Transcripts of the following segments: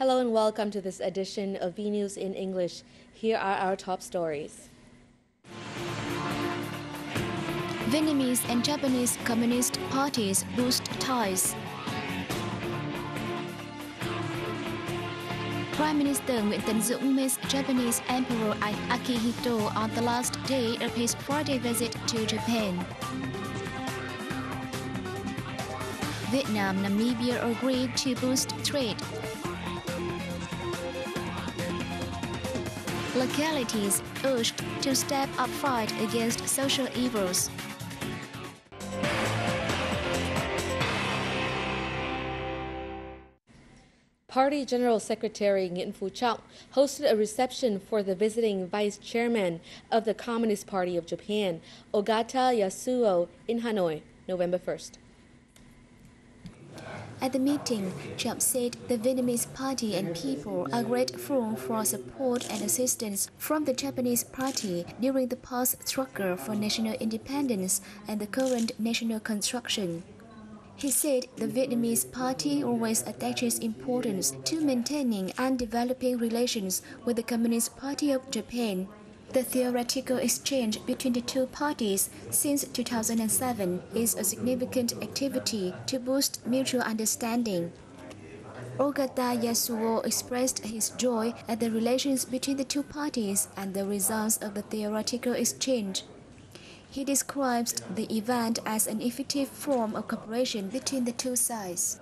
Hello and welcome to this edition of Vnews in English. Here are our top stories. Vietnamese and Japanese Communist parties boost ties. Prime Minister Ttxvn meets Japanese Emperor Akihito on the last day of his 4-day visit to Japan. Vietnam and Namibia agreed to boost trade. Localities urged to step up fight against social evils. Party General Secretary Nguyễn Phú Trọng hosted a reception for the visiting Vice Chairman of the Communist Party of Japan, Ogata Yasuo, in Hanoi, November 1st. At the meeting, Trọng said the Vietnamese party and people are grateful for support and assistance from the Japanese party during the past struggle for national independence and the current national construction. He said the Vietnamese party always attaches importance to maintaining and developing relations with the Communist Party of Japan. The theoretical exchange between the two parties since 2007 is a significant activity to boost mutual understanding. Ogata Yasuo expressed his joy at the relations between the two parties and the results of the theoretical exchange. He describes the event as an effective form of cooperation between the two sides.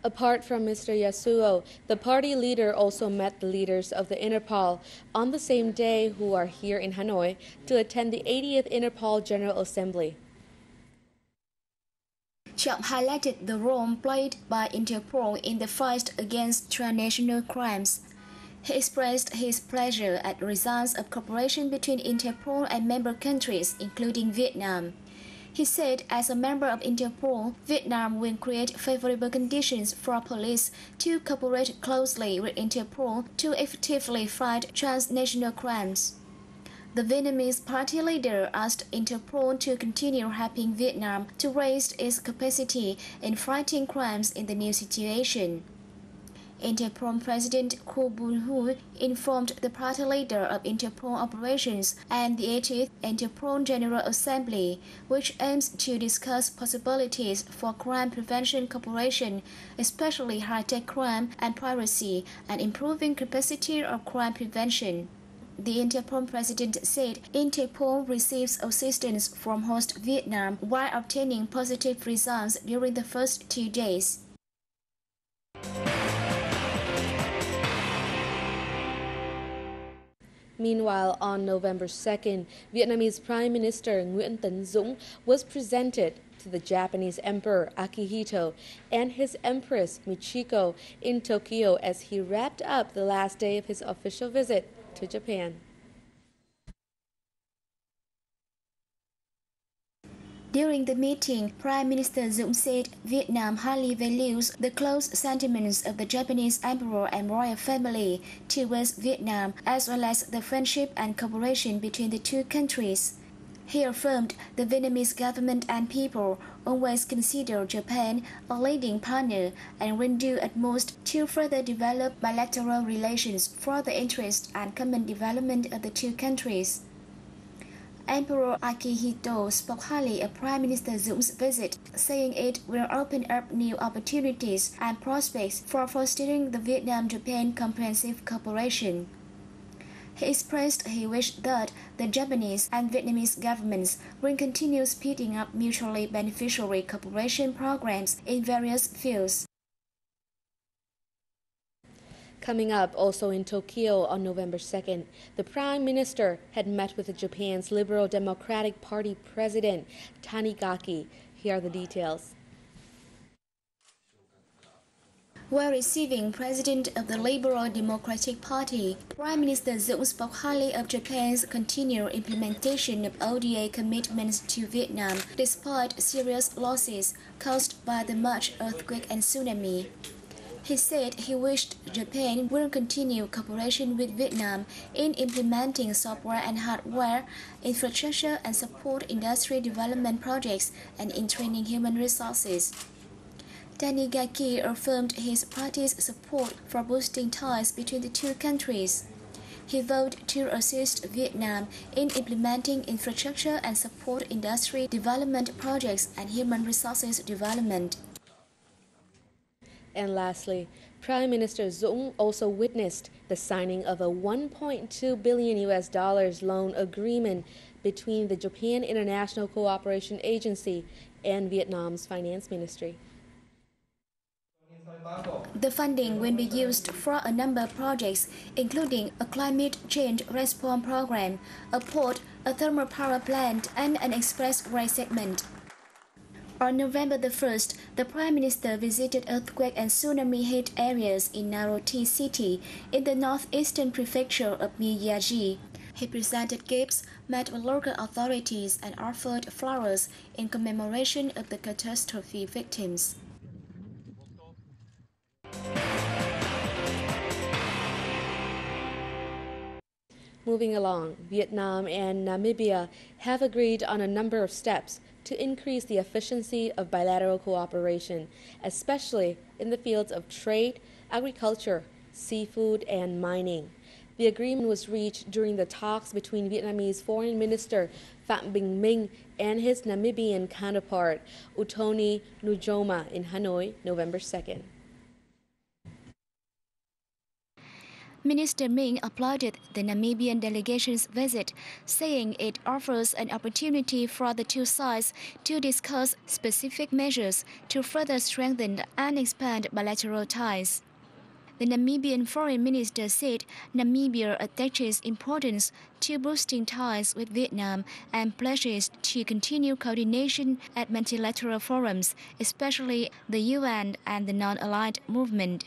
Apart from Mr. Yasuo, the party leader also met the leaders of the Interpol on the same day who are here in Hanoi to attend the 80th Interpol General Assembly. Trọng highlighted the role played by Interpol in the fight against transnational crimes. He expressed his pleasure at the results of cooperation between Interpol and member countries, including Vietnam. He said, as a member of Interpol, Vietnam will create favorable conditions for police to cooperate closely with Interpol to effectively fight transnational crimes. The Vietnamese party leader asked Interpol to continue helping Vietnam to raise its capacity in fighting crimes in the new situation. Interpol President Khu Bun Hu informed the party leader of Interpol operations and the 80th Interpol General Assembly, which aims to discuss possibilities for crime prevention cooperation, especially high-tech crime and piracy, and improving capacity of crime prevention. The Interpol president said Interpol receives assistance from host Vietnam while obtaining positive results during the first 2 days. Meanwhile, on November 2nd, Vietnamese Prime Minister Nguyễn Tấn was presented to the Japanese Emperor Akihito and his Empress Michiko in Tokyo as he wrapped up the last day of his official visit to Japan. During the meeting, Prime Minister Dũng said Vietnam highly values the close sentiments of the Japanese Emperor and royal family towards Vietnam, as well as the friendship and cooperation between the two countries. He affirmed the Vietnamese government and people always consider Japan a leading partner and will do utmost to further develop bilateral relations for the interest and common development of the two countries. Emperor Akihito spoke highly of Prime Minister Dũng visit, saying it will open up new opportunities and prospects for fostering the Vietnam-Japan comprehensive cooperation. He expressed his wish that the Japanese and Vietnamese governments will continue speeding up mutually beneficial cooperation programs in various fields. Coming up also in Tokyo on November 2nd, the Prime Minister had met with Japan's Liberal Democratic Party President Tanigaki. Here are the details. While receiving President of the Liberal Democratic Party, Prime Minister Dũng spoke highly of Japan's continued implementation of ODA commitments to Vietnam despite serious losses caused by the March earthquake and tsunami. He said he wished Japan will continue cooperation with Vietnam in implementing software and hardware, infrastructure and support industry development projects, and in training human resources. Danny Gaki affirmed his party's support for boosting ties between the two countries. He vowed to assist Vietnam in implementing infrastructure and support industry development projects and human resources development. And lastly, Prime Minister Dũng also witnessed the signing of a $1.2 billion loan agreement between the Japan International Cooperation Agency and Vietnam's Finance Ministry. The funding will be used for a number of projects, including a climate change response program, a port, a thermal power plant, and an expressway segment. On November the 1st, the Prime Minister visited earthquake and tsunami-hit areas in Naroti City in the northeastern prefecture of Miyagi. He presented gifts, met with local authorities, and offered flowers in commemoration of the catastrophe victims. Moving along, Vietnam and Namibia have agreed on a number of steps to increase the efficiency of bilateral cooperation, especially in the fields of trade, agriculture, seafood, and mining. The agreement was reached during the talks between Vietnamese Foreign Minister Phạm Bình Minh and his Namibian counterpart, Utoni Nujoma, in Hanoi, November 2nd. Minister Minh applauded the Namibian delegation's visit, saying it offers an opportunity for the two sides to discuss specific measures to further strengthen and expand bilateral ties. The Namibian foreign minister said Namibia attaches importance to boosting ties with Vietnam and pledges to continue coordination at multilateral forums, especially the UN and the non-aligned movement.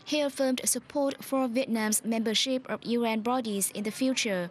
He affirmed support for Vietnam's membership of UN bodies in the future.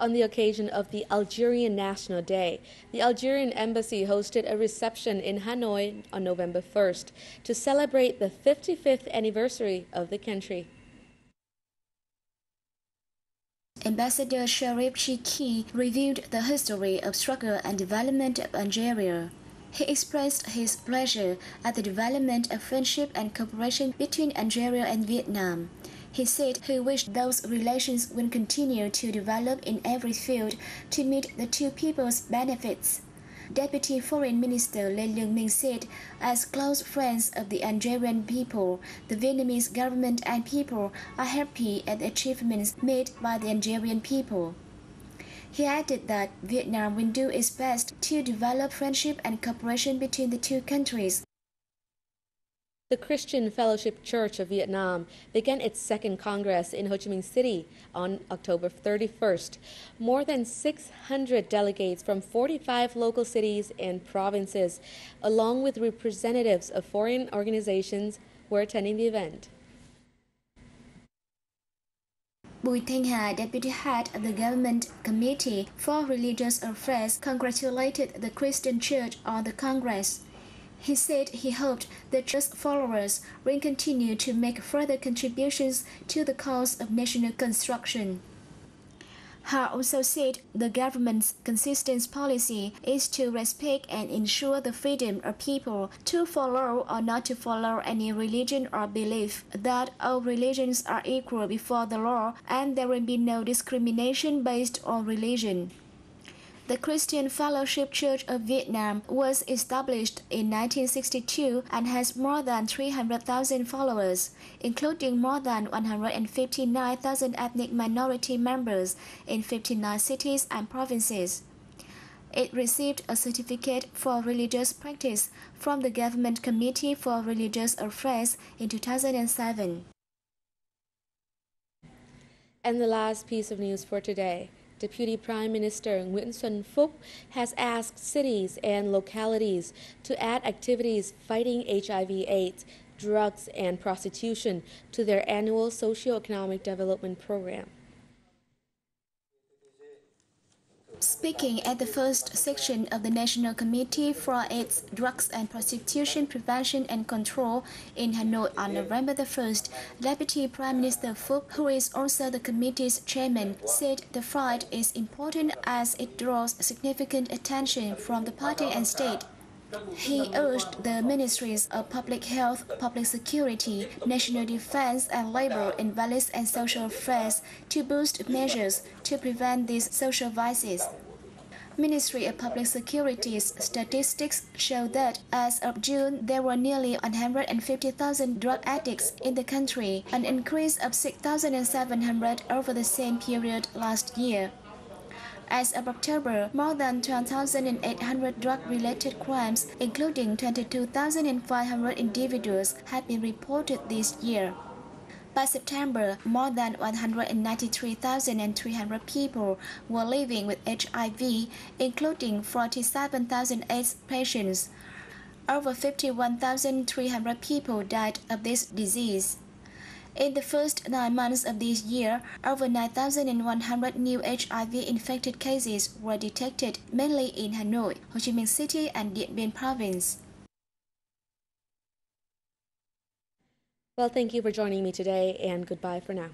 On the occasion of the Algerian National Day, the Algerian embassy hosted a reception in Hanoi on November 1st to celebrate the 55th anniversary of the country. Ambassador Sharif Chiki reviewed the history of struggle and development of Algeria. He expressed his pleasure at the development of friendship and cooperation between Algeria and Vietnam. He said he wished those relations would continue to develop in every field to meet the two people's benefits. Deputy Foreign Minister Lê Lương Minh said, as close friends of the Algerian people, the Vietnamese government and people are happy at the achievements made by the Algerian people. He added that Vietnam will do its best to develop friendship and cooperation between the two countries. The Christian Fellowship Church of Vietnam began its second Congress in Ho Chi Minh City on October 31st. More than 600 delegates from 45 local cities and provinces, along with representatives of foreign organizations, were attending the event. Bùi Thanh Hà, deputy head of the Government Committee for Religious Affairs, congratulated the Christian Church on the Congress. He said he hoped the church's followers will continue to make further contributions to the cause of national construction. Ha also said the government's consistent policy is to respect and ensure the freedom of people to follow or not to follow any religion or belief, that all religions are equal before the law and there will be no discrimination based on religion. The Christian Fellowship Church of Vietnam was established in 1962 and has more than 300,000 followers, including more than 159,000 ethnic minority members in 59 cities and provinces. It received a certificate for religious practice from the Government Committee for Religious Affairs in 2007. And the last piece of news for today. Deputy Prime Minister Nguyễn Xuân Phúc has asked cities and localities to add activities fighting HIV/AIDS, drugs, and prostitution to their annual socio-economic development program. Speaking at the first section of the National Committee for AIDS, Drugs and Prostitution Prevention and Control in Hanoi on November the 1st, Deputy Prime Minister Phúc, who is also the committee's chairman, said the fight is important as it draws significant attention from the party and state. He urged the ministries of Public Health, Public Security, National Defense, and Labor, Invalid and Social Affairs to boost measures to prevent these social vices. Ministry of Public Security's statistics show that as of June, there were nearly 150,000 drug addicts in the country, an increase of 6,700 over the same period last year. As of October, more than 12,800 drug-related crimes, including 22,500 individuals, have been reported this year. By September, more than 193,300 people were living with HIV, including 47,000 AIDS patients. Over 51,300 people died of this disease. In the first 9 months of this year, over 9,100 new HIV-infected cases were detected, mainly in Hanoi, Ho Chi Minh City, and Điện Biên Province. Well, thank you for joining me today, and goodbye for now.